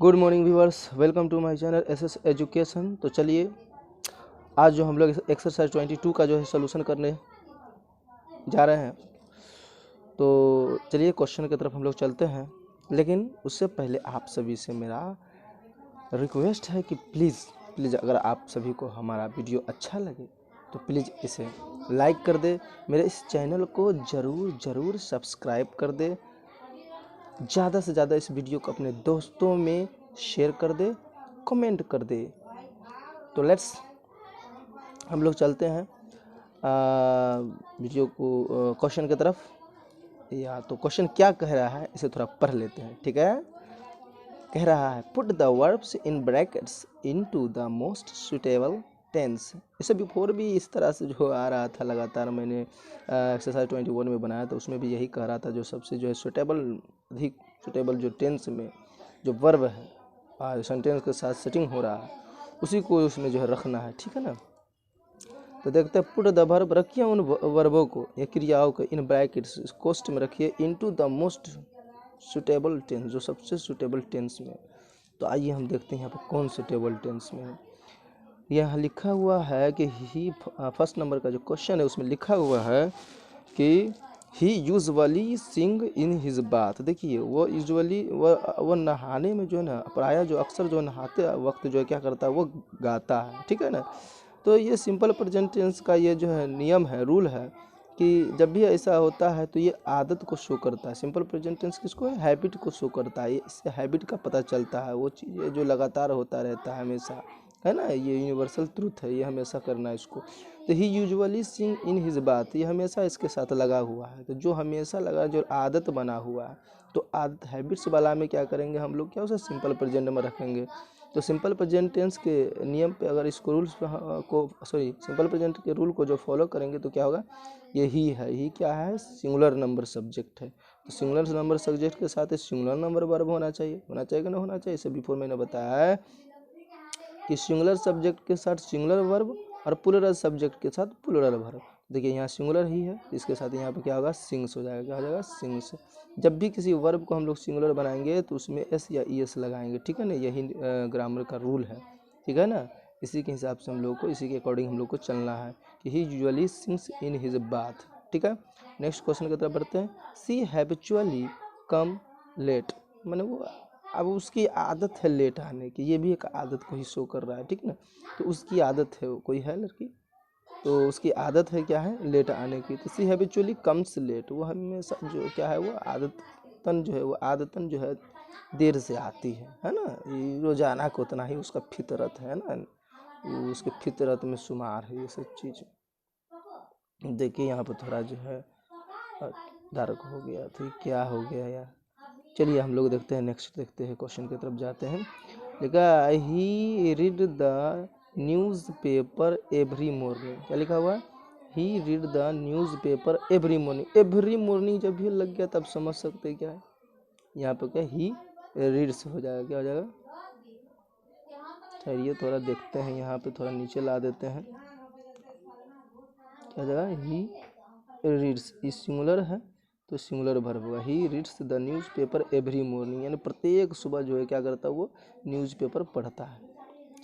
Good morning viewers, welcome to my channel SS education. तो चलिए आज जो हम लोग एक्सरसाइज 22 का जो है सोल्यूशन करने जा रहे हैं। तो चलिए क्वेश्चन की तरफ हम लोग चलते हैं, लेकिन उससे पहले आप सभी से मेरा रिक्वेस्ट है कि प्लीज़ अगर आप सभी को हमारा वीडियो अच्छा लगे तो प्लीज़ इसे लाइक कर दे, मेरे इस चैनल को ज़रूर सब्सक्राइब कर दे, ज़्यादा से ज़्यादा इस वीडियो को अपने दोस्तों में शेयर कर दे, कमेंट कर दे। तो लेट्स हम लोग चलते हैं वीडियो को क्वेश्चन की तरफ। या तो क्वेश्चन क्या कह रहा है इसे थोड़ा पढ़ लेते हैं, ठीक है। कह रहा है put the verbs in brackets into the most suitable tense. इससे बिफोर भी इस तरह से जो आ रहा था लगातार, मैंने एक्सरसाइज 21 में बनाया तो उसमें भी यही कह रहा था, जो सबसे जो है अधिक सुटेबल जो टेंस में जो वर्ब है और सेंटेंस के साथ सेटिंग हो रहा है उसी को उसमें जो है रखना है, ठीक है ना। तो देखते हैं, पुट द वर्ब, रखिए उन वर्बों को या क्रियाओं को इन ब्रैकेट्स कोष्ठ में रखिए, into the most suitable tense, जो सबसे सुटेबल टेंस में। तो आइए हम देखते हैं यहाँ पर कौन सुटेबल टेंस में है। यहाँ लिखा हुआ है कि ही, फर्स्ट नंबर का जो क्वेश्चन है उसमें लिखा हुआ है कि he usually sing in his bath. देखिए वो यूजुअली वो नहाने में जो है ना, प्रायः जो अक्सर जो नहाते वक्त जो है क्या करता है, वो गाता है, ठीक है ना। तो ये सिंपल प्रेजेंट टेंस का ये जो है नियम है, रूल है कि जब भी ऐसा होता है तो ये आदत को शो करता है। सिंपल प्रेजेंट टेंस किसको है, हैबिट को शो करता है। इससे हैबिट का पता चलता है, वो चीज़ जो लगातार होता रहता है हमेशा, है ना। ये यूनिवर्सल ट्रूथ है, ये हमेशा करना है इसको। तो ही यूजुअली सिंग इन हिज बात, ये हमेशा इसके साथ लगा हुआ है। तो जो हमेशा लगा, जो आदत बना हुआ है, तो आदत हैबिट्स वाला में क्या करेंगे हम लोग, क्या उसे सिंपल प्रेजेंट में रखेंगे। तो सिंपल प्रेजेंट टेंस के नियम पे अगर इसको रूल्स को सिंपल प्रेजेंट के रूल को जो फॉलो करेंगे तो क्या होगा, ये ही है। ही क्या है, सिंगुलर नंबर सब्जेक्ट है। तो सिंगुलर नंबर सब्जेक्ट के साथ सिंगुलर नंबर वर्ब होना चाहिए कि ना होना चाहिए। इसे बिफोर मैंने बताया है कि सिंगुलर सब्जेक्ट के साथ सिंगुलर वर्ब और प्लूरल सब्जेक्ट के साथ प्लूरल वर्ब। देखिए यहाँ सिंगुलर ही है, इसके साथ यहाँ पे क्या होगा, सिंग्स हो जाएगा। क्या हो जाएगा, सिंग्स। जब भी किसी वर्ब को हम लोग सिंगुलर बनाएंगे तो उसमें एस या ई एस लगाएंगे, ठीक है ना। यही ग्रामर का रूल है, ठीक है ना। इसी के हिसाब से हम लोग को, इसी के अकॉर्डिंग हम लोग को चलना है कि he usually sings in his bath, ठीक है। नेक्स्ट क्वेश्चन की तरफ बढ़ते हैं। सी हैबिचुअली कम लेट, मैंने वो, अब उसकी आदत है लेट आने की, ये भी एक आदत को ही शो कर रहा है, ठीक ना। तो उसकी आदत है, कोई है लड़की तो उसकी आदत है क्या है, लेट आने की। तो सी हैबिचुअली कम्स लेट, वो हमेशा जो क्या है, वो आदतन जो है देर से आती है ना। ये रोजाना को उतना ही उसका फितरत है ना, उसके फितरत में शुमार है ये सब चीज़। देखिए यहाँ पर थोड़ा जो है डार्क हो गया, तो क्या हो गया यार। चलिए हम लोग देखते हैं, नेक्स्ट देखते हैं, क्वेश्चन की तरफ जाते हैं। लिखा he read the newspaper every morning. क्या लिखा हुआ है, he read the newspaper every morning. Every morning जब भी लग गया तब समझ सकते हैं क्या है, यहाँ पर क्या ही रीड्स हो जाएगा। क्या हो जाएगा, ठहरिए थोड़ा देखते हैं, यहाँ पे थोड़ा नीचे ला देते हैं। क्या हो जाएगा, ही रीड्स, इस सिंगुलर है तो सिंगुलर वर्ब होगा। He reads the newspaper every morning, यानी प्रत्येक सुबह जो है क्या करता है, वो न्यूज़पेपर पढ़ता है।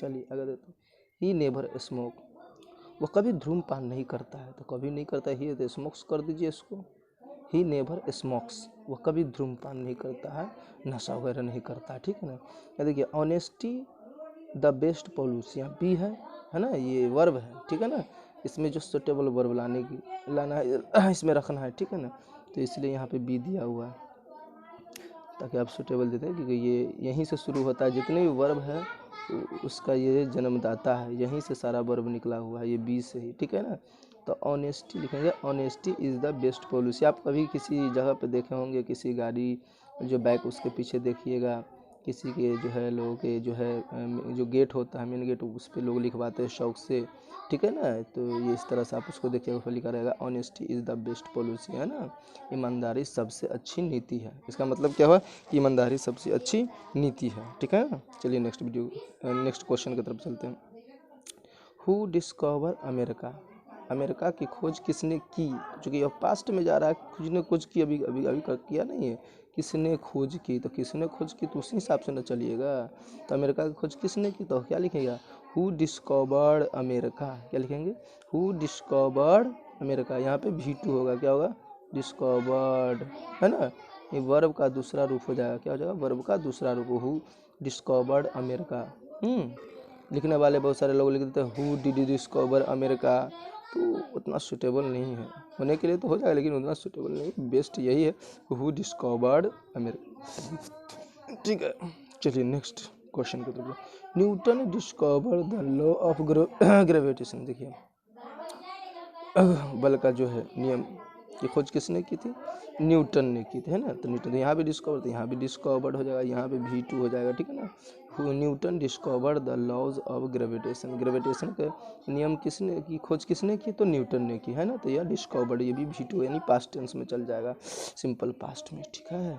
चलिए अगर देखते हैं, ही नेवर स्मोक, वो कभी धूम्रपान नहीं करता है। तो कभी नहीं करता, ही तो स्मोक्स कर दीजिए इसको। ही नेवर स्मोक्स, वो कभी धूम्रपान नहीं करता है, नशा वगैरह नहीं करता, ठीक है ना। या देखिए ऑनेस्टी द बेस्ट पॉलिसी, यहाँ बी है ना, ये वर्ब है, ठीक है ना। इसमें जो सुटेबल वर्ब लाना है, इसमें रखना है, ठीक है ना। तो इसलिए यहाँ पे बी दिया हुआ है ताकि आप सुटेबल देते हैं, क्योंकि ये यहीं से शुरू होता है, जितने भी वर्ब है उसका ये जन्मदाता है, यहीं से सारा वर्ब निकला हुआ है, ये बी से ही, ठीक है ना। तो ऑनेस्टी लिखेंगे, honesty is the best policy. आप कभी किसी जगह पे देखे होंगे, किसी गाड़ी जो बैक उसके पीछे देखिएगा, किसी के जो है लोगों के जो है जो गेट होता है मेन गेट, उस पर लोग लिखवाते हैं शौक से, ठीक है ना। तो ये इस तरह से आप उसको देखिएगा, उसपर लिखा रहेगा honesty is the best policy, है ना। ईमानदारी सबसे अच्छी नीति है, इसका मतलब क्या हुआ कि ईमानदारी सबसे अच्छी नीति है, ठीक है ना। चलिए नेक्स्ट क्वेश्चन की तरफ चलते हैं। हु डिस्कवर अमेरिका, अमेरिका की खोज किसने की। चूँकि अब पास्ट में जा रहा है, कुछ ने खोज की, अभी किया नहीं है, किसने खोज की, तो किसने खोज की तो उसी हिसाब से ना चलिएगा। तो अमेरिका की खोज किसने की, तो क्या लिखेगा, हु डिस्कवर्ड अमेरिका, क्या लिखेंगे, हु डिस्कवर्ड अमेरिका। यहाँ पे V2 होगा, क्या होगा, डिस्कवर्ड, है ना। ये वर्ब का दूसरा रूप हो जाएगा, क्या हो जाएगा, वर्ब का दूसरा रूप, हु डिस्कवर्ड अमेरिका। लिखने वाले बहुत सारे लोग लिख देते हैं हु डिड डिस्कवर अमेरिका, तो उतना सूटेबल नहीं है, होने के लिए तो हो जाएगा लेकिन उतना सूटेबल नहीं, बेस्ट यही है हु डिस्कवर्ड अमेरिका। ठीक है, चलिए नेक्स्ट क्वेश्चन की तरफ। Newton discover the law of gravitation. देखिए बल का जो है नियम की खोज किसने की थी, न्यूटन ने की थी, है ना। तो न्यूटन, यहाँ भी डिस्कवर, तो यहाँ भी डिस्कवर्ड हो जाएगा, यहाँ पे V2 हो जाएगा, ठीक है ना। Newton discovered the laws of gravitation, gravitation के नियम किसने की खोज किसने की, तो न्यूटन ने की, है ना। तो यह डिस्कवर्ड, ये भी V2 यानी पास्ट टेंस में चल जाएगा, सिंपल पास्ट में, ठीक है।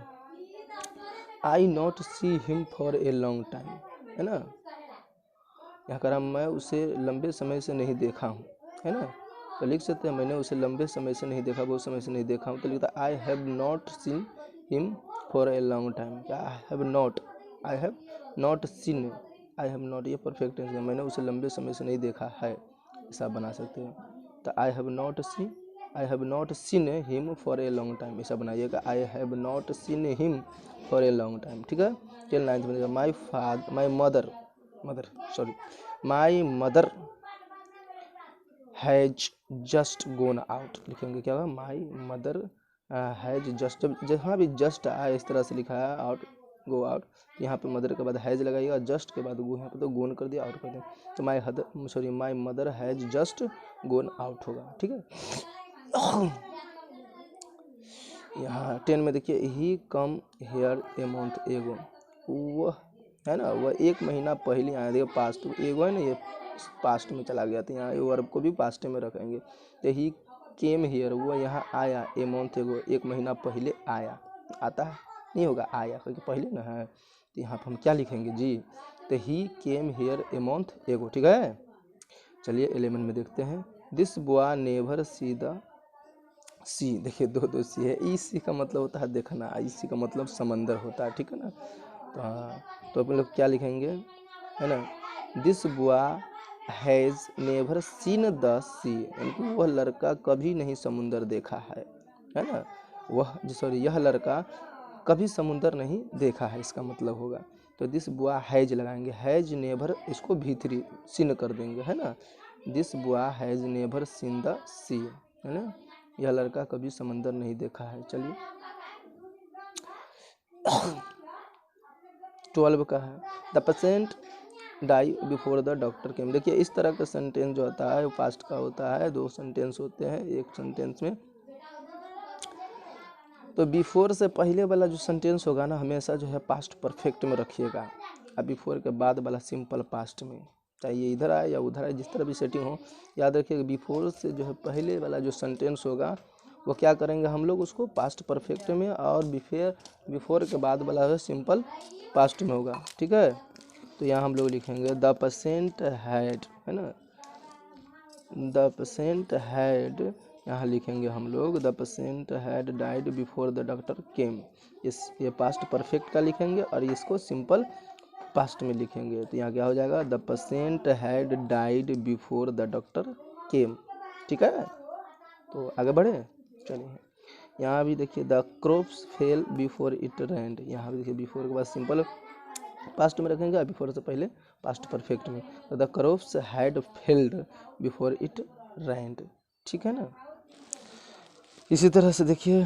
I not see him for a long time, है ना। यहाँ कर मैं उसे लंबे समय से नहीं देखा हूँ, है ना। तो लिख सकते हैं मैंने उसे लंबे समय से नहीं देखा, बहुत समय से नहीं देखा हूँ, तो लिखता I have not seen him for a long time. क्या, I have not seen, I have not, ये परफेक्ट टेंस है, मैंने उसे लंबे समय से नहीं देखा है, ऐसा बना सकते हैं। तो आई have not seen him for a long time, ऐसा बनाइएगा, आई have not seen him for a long time, ठीक है। टिल 9th बनेगा my mother has just gonna out, लिखेंगे क्या होगा, माई मदर हैज जस्ट, जहाँ भी जस्ट आए इस तरह से लिखा है, आउट, गो आउट, यहाँ पे मदर के बाद हैज लगाइएगा, जस्ट के बाद गो, यहाँ पे तो गोन कर दिया, आउट कर दिया, तो my mother has just gonna out होगा, ठीक है। यहाँ 10 में देखिए ही कम हेयर ए मंथ एगो, वह, है ना, वह 1 महीना पहले आया, देखिए पास्ट एगो है ना, ये पास्ट में चला गया, तो यहाँ वर्ब को भी पास्ट में रखेंगे। तो ही केम हियर, वो यहाँ आया, ए मंथ एगो, 1 महीना पहले आया, आता है नहीं होगा, आया क्योंकि पहले ना है, तो यहाँ पर हम क्या लिखेंगे जी, तो ही केम हियर ए मंथ एगो, ठीक है। चलिए 11 में देखते हैं, this boy never see the sea, देखिए दो सी है, ई सी का मतलब होता है देखना, ई सी का मतलब समंदर होता है, ठीक है ना। तो हाँ, तो अपन लोग क्या लिखेंगे, है ना, this boy has never seen the sea, यानी कि वह लड़का कभी नहीं समुंदर देखा है ना, यह लड़का कभी समुंदर नहीं देखा है, इसका मतलब होगा। तो दिस बॉय हैज लगाएंगे, हैज नेवर इसको V3 सीन कर देंगे, है ना, this boy has never seen the sea, है ना, यह लड़का कभी समंदर नहीं देखा है। चलिए 12 का है, the patient die before the doctor came. देखिए इस तरह का सेंटेंस जो होता है वो पास्ट का होता है, 2 सेंटेंस होते हैं एक सेंटेंस में। तो बिफोर से पहले वाला जो सेंटेंस होगा ना, हमेशा जो है पास्ट परफेक्ट में रखिएगा, और बिफोर के बाद वाला सिंपल पास्ट में, चाहे ये इधर आए या उधर आए, जिस तरह भी सेटिंग हो, याद रखिएगा बिफोर से जो है पहले वाला जो सेंटेंस होगा वो क्या करेंगे हम लोग, उसको पास्ट परफेक्ट में, और बिफोर के बाद वाला है सिंपल पास्ट में होगा, ठीक है। तो यहाँ हम लोग लिखेंगे द पेशेंट हैड, है ना, द पेशेंट हैड, यहाँ लिखेंगे हम लोग the patient had died before the doctor केम, ये पास्ट परफेक्ट का लिखेंगे और इसको सिंपल पास्ट में लिखेंगे। तो यहाँ क्या हो जाएगा, the patient had died before the doctor केम, ठीक है। तो आगे बढ़े, चलिए यहाँ भी देखिए the crops fail before it red, यहाँ भी देखिए बिफोर के बाद सिंपल पास्ट में रखेंगे और बिफोर से पहले पास्ट परफेक्ट में। तो the crops had failed before it red, ठीक है ना। इसी तरह से देखिए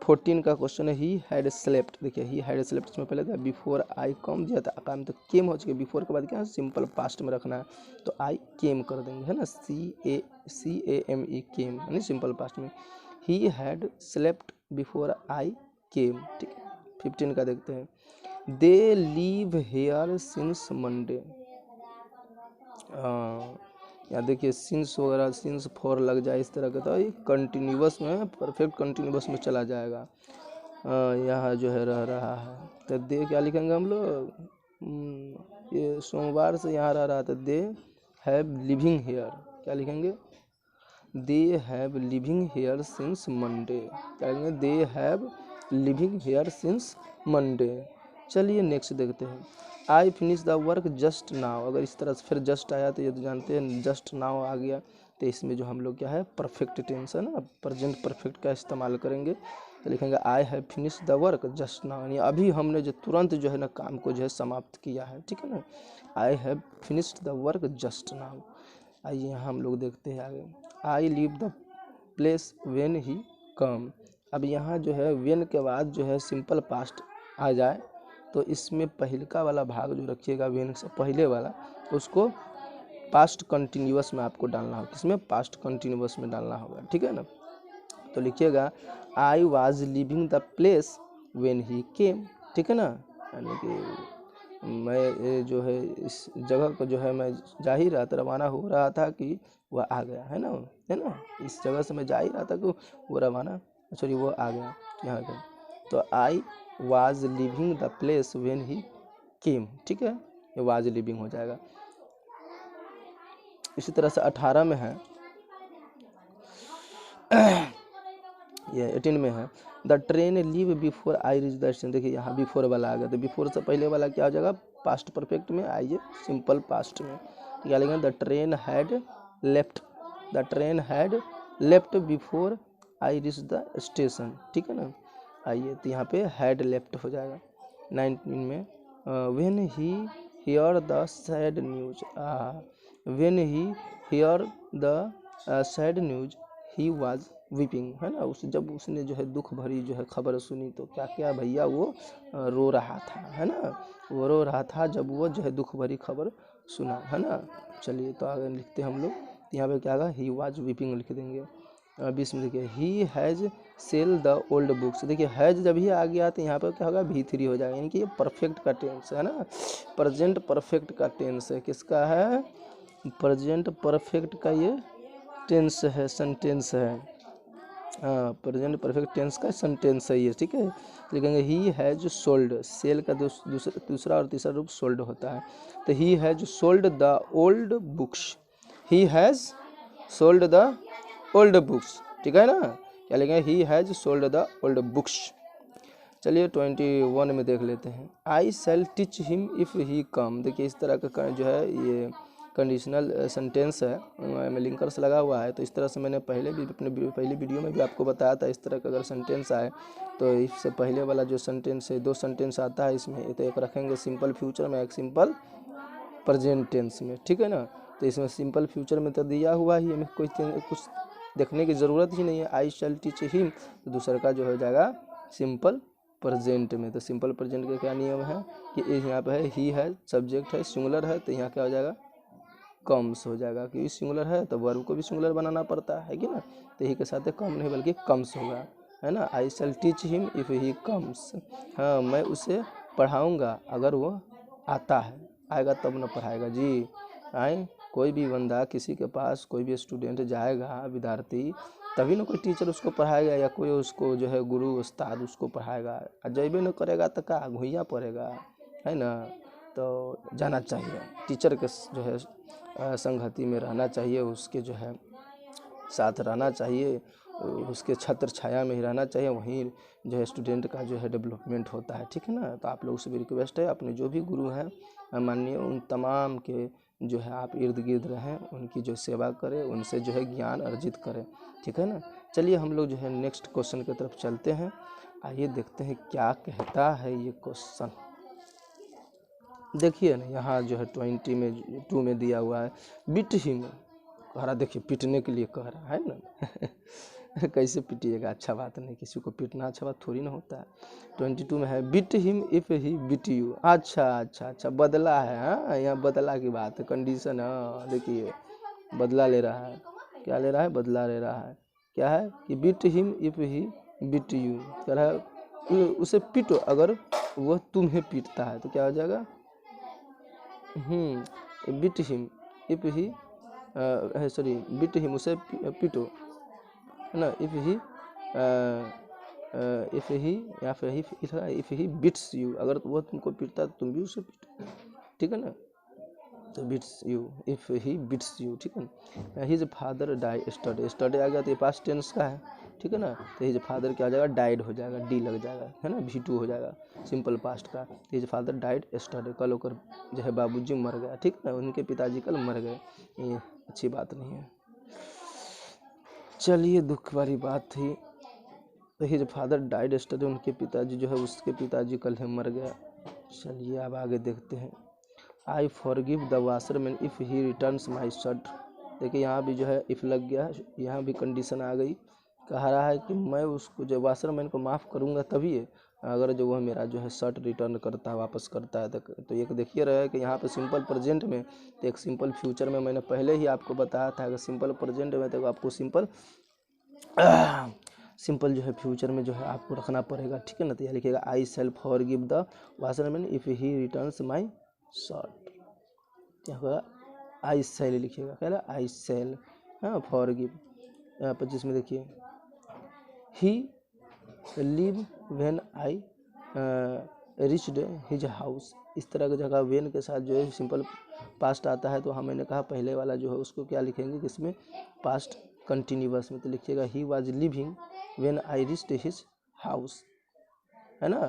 14 का क्वेश्चन है ही हैड स्लेप्ट, देखिए ही हैड स्लेप्ट, इसमें पहले था बिफोर आई कम दिया था, काम तो केम हो चुके, बिफोर के बाद क्या है सिंपल पास्ट में रखना है, तो आई केम कर देंगे, है ना, CAME केम, यानी सिंपल पास्ट में। He had slept before I came, ठीक है। 15 का देखते हैं, they leave here since Monday, यहाँ देखिए सिंस वगैरह, सिंस फॉर लग जाए इस तरह का, तो ये कंटिन्यूअस में, परफेक्ट कंटिन्यूअस में चला जाएगा। यहाँ जो है रह रहा है, तो दे क्या लिखेंगे हम लोग, ये सोमवार से यहाँ रह रहा था, दे हैव लिविंग हेयर, क्या लिखेंगे, they have living here since Monday, क्या लिखेंगे, they have living here since Monday. चलिए नेक्स्ट देखते हैं। I finish the work just now. अगर इस तरह से फिर जस्ट आया तो ये तो जानते हैं जस्ट नाउ आ गया, तो इसमें जो हम लोग क्या है परफेक्ट टेंस है ना, प्रेजेंट परफेक्ट का इस्तेमाल करेंगे। तो लिखेंगे I have finish the work just now, यानी अभी हमने जो तुरंत जो है ना काम को जो है समाप्त किया है, ठीक है ना। I have finished the work just now. आइए यहाँ हम लोग देखते हैं आगे। I leave the place when he come. अब यहाँ जो है व्हेन के बाद जो है सिंपल पास्ट आ जाए तो इसमें पहलका वाला भाग जो रखिएगा व्हेन से पहले वाला, उसको पास्ट कंटिन्यूअस में आपको डालना होगा। किसमें? पास्ट कंटिन्यूअस में डालना होगा, ठीक है ना। तो लिखिएगा I was living the place when he came, ठीक है ना। यानी कि मैं जो है इस जगह को जो है मैं जा ही रहा था, रवाना हो रहा था कि वह आ गया, है ना। इस जगह से मैं जा ही रहा था कि वो रवाना, सॉरी वो आ गया यहाँ पे। तो I was living the place when he came, ठीक है, ये वाज लिविंग हो जाएगा। इसी तरह से 18 में है, ये 18 में है the train leave before I reach the station. देखिए यहाँ बिफोर वाला आ गया, तो बिफोर से पहले वाला क्या हो जाएगा? पास्ट परफेक्ट में। आइए सिंपल पास्ट में क्या लिखेंगे? The train had left, the train had left before I reach the station, ठीक है ना। आइए तो यहाँ पे हैड लेफ्ट हो जाएगा। 19 में when he here the sad news, when he here the sad news he was weeping, है ना। उस जब उसने जो है दुख भरी जो है खबर सुनी तो क्या क्या भैया वो रो रहा था, है ना। वो रो रहा था जब वो जो है दुख भरी खबर सुना, है ना। चलिए तो आगे लिखते हैं हम लोग। यहाँ पे क्या होगा? ही वाज वीपिंग लिख देंगे। 20 में देखिए he has sell the old books. देखिए हैज़ जब ही आ गया तो यहाँ पर क्या होगा? V3 हो जाएगा, यानी कि ये परफेक्ट का टेंस है ना, प्रेजेंट परफेक्ट का टेंस है। किसका है? प्रेजेंट परफेक्ट का ये टेंस है, सेंटेंस है। हाँ, प्रेजेंट परफेक्ट टेंस का सेंटेंस है ये, ठीक है। लिखेंगे ही हैज सोल्ड। सेल का दूसरा और तीसरा रूप सोल्ड होता है। तो he has sold the old books, he has sold the old books, ठीक है ना। क्या लिखेंगे? He has sold the old books. चलिए 21 में देख लेते हैं। I shall teach him if he come. देखिए इस तरह का जो है ये कंडीशनल सेंटेंस है, में लिंकर्स लगा हुआ है। तो इस तरह से मैंने पहले भी अपने पहली वीडियो में भी आपको बताया था, इस तरह का अगर सेंटेंस आए तो इससे पहले वाला जो सेंटेंस है, 2 सेंटेंस आता है इसमें, तो एक रखेंगे सिंपल फ्यूचर में, एक सिंपल प्रेजेंट टेंस में, ठीक है ना। तो इसमें सिंपल फ्यूचर में तो दिया हुआ ही, हमें कुछ देखने की ज़रूरत ही नहीं है। आई शैल टीच हिम, तो दूसरा का जो हो जाएगा सिंपल प्रेजेंट में। तो सिंपल प्रेजेंट का क्या नियम है कि यहाँ पे है ही है, सब्जेक्ट है, सिंगुलर है, तो यहाँ क्या हो जाएगा? कम्स हो जाएगा, क्योंकि सिंगुलर है तो वर्ब को भी सिंगुलर बनाना पड़ता है कि ना। तो यही के साथ कम नहीं बल्कि कम्स होगा, है ना। I shall teach him if he comes. हाँ, मैं उसे पढ़ाऊँगा अगर वो आता है, आएगा तब ना पढ़ाएगा जी। आए कोई भी बंदा किसी के पास, कोई भी स्टूडेंट जाएगा, विद्यार्थी, तभी ना कोई टीचर उसको पढ़ाएगा या कोई उसको जो है गुरु उस्ताद उसको पढ़ाएगा। जैबे न करेगा तो का घुइया पड़ेगा, है ना। तो जाना चाहिए टीचर के जो है संगति में रहना चाहिए, उसके जो है साथ रहना चाहिए, उसके छत्र छाया में ही रहना चाहिए, वहीं जो है स्टूडेंट का जो है डेवलपमेंट होता है, ठीक है ना। तो आप लोगों से भी रिक्वेस्ट है, अपने जो भी गुरु हैं माननीय, उन तमाम के जो है आप इर्द गिर्द रहें, उनकी जो सेवा करें, उनसे जो है ज्ञान अर्जित करें, ठीक है ना। चलिए हम लोग जो है नेक्स्ट क्वेश्चन की तरफ चलते हैं। आइए देखते हैं क्या कहता है ये क्वेश्चन। देखिए ना यहाँ जो है 22 में दिया हुआ है बिट हिम, कह रहा, देखिए पीटने के लिए कह रहा है ना। कैसे पीटिएगा? अच्छा बात नहीं, किसी को पीटना अच्छा बात थोड़ी ना होता है। 22 में है bit him if he bit you. अच्छा, बदला है। हाँ, यहाँ बदला की बात है, कंडीशन। हाँ देखिए बदला ले रहा है, क्या ले रहा है? बदला ले रहा है। क्या है कि bit him if he bit you, कह रहा है उसे पीटो अगर वह तुम्हें पीटता है, तो क्या हो जाएगा? Bit him if he, sorry bit him, उसे पीटो, है ना। इफ़ ही या फिर इफ़ ही बिट्स यू, अगर वो तुमको पीटता है तो तुम भी उसे पीटो, ठीक है ना। तो beats you, if he beats you, ठीक है ना। His father die study, study आ गया तो ये पास्ट टेंस का है, ठीक है ना। तो हिज फादर क्या हो जाएगा, डाइड हो जाएगा, डी लग जाएगा, है ना, V2 हो जाएगा सिंपल पास्ट का। हिज फादर डाइड यस्टरडे, कल होकर जो है बाबूजी मर गया, ठीक है ना, उनके पिताजी कल मर गए, ये अच्छी बात नहीं है। चलिए दुख वाली बात थी। तो हिज फादर डाइड यस्टरडे, उनके पिताजी जो है, उसके पिताजी कल है मर गया। चलिए अब आगे देखते हैं। I forgive the washerman if he returns my shirt. देखिए यहाँ भी जो है इफ़ लग गया, यहाँ भी कंडीशन आ गई। कह रहा है कि मैं उसको जो वाशरमैन को माफ़ करूँगा तभी है अगर जो वह मेरा जो है शर्ट रिटर्न करता है, वापस करता है। तो एक देखिए रहे कि यहाँ पे सिंपल प्रेजेंट में, तो एक सिंपल फ्यूचर में मैंने पहले ही आपको बताया था कि सिंपल प्रेजेंट में तो आपको सिंपल जो है फ्यूचर में जो है आपको रखना पड़ेगा, ठीक है ना। तो यह लिखिएगा I shall forgive the washerman if he returns my shirt. क्या होगा, आई सेल लिखिएगा, क्या आई सेल, हाँ फॉरगिव। यहाँ पर जिसमें देखिए he live when I reached his house, इस तरह की जगह वेन के साथ जो है सिंपल पास्ट आता है। तो हाँ मैंने कहा पहले वाला जो है उसको क्या लिखेंगे कि इसमें पास्ट कंटिन्यूअस में, तो लिखिएगा he was living when I reached his house, है ना।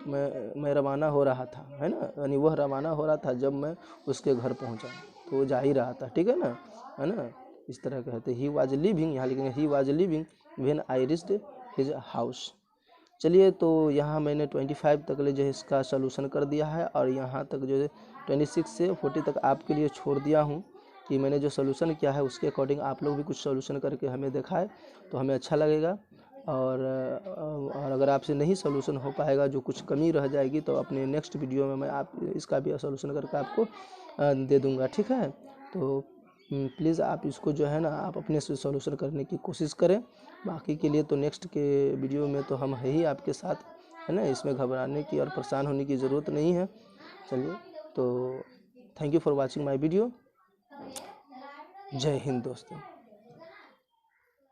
मैं रवाना हो रहा था, है ना, यानी वह रवाना हो रहा था जब मैं उसके घर पहुंचा, तो वो जा ही रहा था, ठीक है ना। इस तरह कहते ही वाज लिविंग, यहाँ लिखेंगे he was living when I reached his house. चलिए तो यहाँ मैंने 25 तक ले जो है इसका सलूशन कर दिया है, और यहाँ तक जो है 26 से 40 तक आपके लिए छोड़ दिया हूँ कि मैंने जो सलूशन किया है उसके अकॉर्डिंग आप लोग भी कुछ सलूशन करके हमें दिखाएं तो हमें अच्छा लगेगा। और अगर आपसे नहीं सलूशन हो पाएगा, जो कुछ कमी रह जाएगी, तो अपने नेक्स्ट वीडियो में मैं आप इसका भी सलूशन करके आपको दे दूँगा, ठीक है। तो प्लीज़ आप इसको जो है ना आप अपने से सॉल्यूशन करने की कोशिश करें। बाकी के लिए तो नेक्स्ट के वीडियो में तो हम है ही आपके साथ, है ना, इसमें घबराने की और परेशान होने की ज़रूरत नहीं है। चलिए तो thank you for watching my video. जय हिंद दोस्तों।